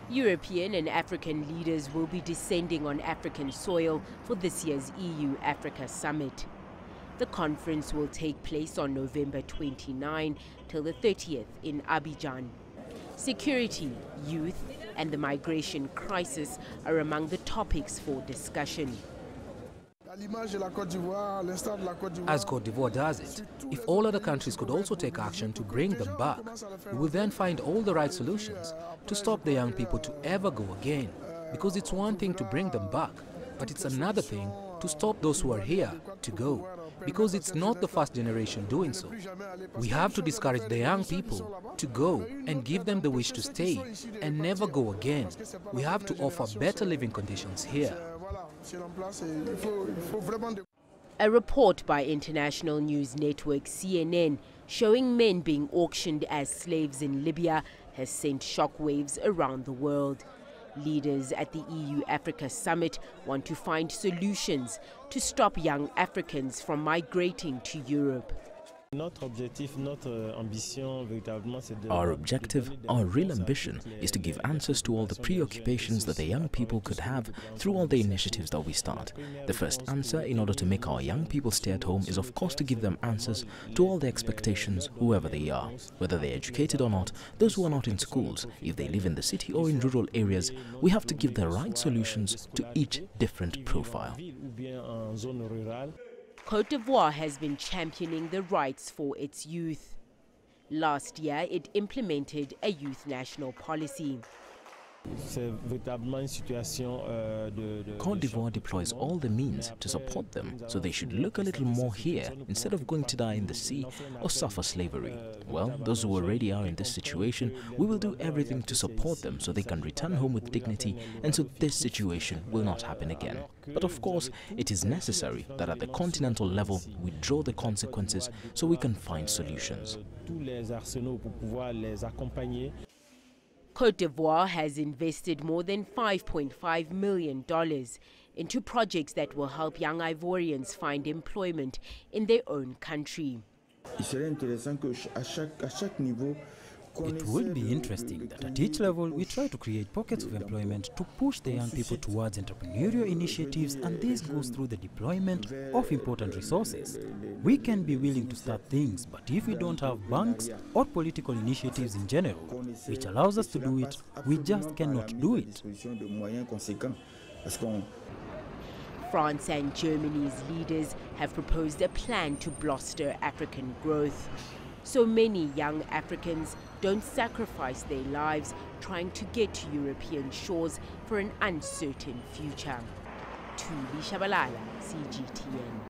European and African leaders will be descending on African soil for this year's EU-Africa summit. The conference will take place on November 29 till the 30th in Abidjan. Security, youth, and the migration crisis are among the topics for discussion. As Cote d'Ivoire does it, if all other countries could also take action to bring them back, we will then find all the right solutions to stop the young people to ever go again. Because it's one thing to bring them back, but it's another thing to stop those who are here to go. Because it's not the first generation doing so. We have to discourage the young people to go and give them the wish to stay and never go again. We have to offer better living conditions here. A report by international news network CNN showing men being auctioned as slaves in Libya has sent shockwaves around the world. Leaders at the EU-Africa summit want to find solutions to stop young Africans from migrating to Europe. Our objective, our real ambition, is to give answers to all the preoccupations that the young people could have through all the initiatives that we start. The first answer in order to make our young people stay at home is of course to give them answers to all the expectations, whoever they are. Whether they're educated or not, those who are not in schools, if they live in the city or in rural areas, we have to give the right solutions to each different profile. Cote d'Ivoire has been championing the rights for its youth. Last year, it implemented a youth national policy. Cote d'Ivoire deploys all the means to support them, so they should look a little more here instead of going to die in the sea or suffer slavery. Well, those who already are in this situation, we will do everything to support them so they can return home with dignity and so this situation will not happen again. But of course, it is necessary that at the continental level we draw the consequences so we can find solutions. Cote d'Ivoire has invested more than $5.5 million into projects that will help young Ivorians find employment in their own country. It would be interesting that at each level we try to create pockets of employment to push the young people towards entrepreneurial initiatives, and this goes through the deployment of important resources. We can be willing to start things, but if we don't have banks or political initiatives in general, which allows us to do it, we just cannot do it. France and Germany's leaders have proposed a plan to bolster African growth. So many young Africans don't sacrifice their lives trying to get to European shores for an uncertain future. Thuli, Tshabalala, CGTN.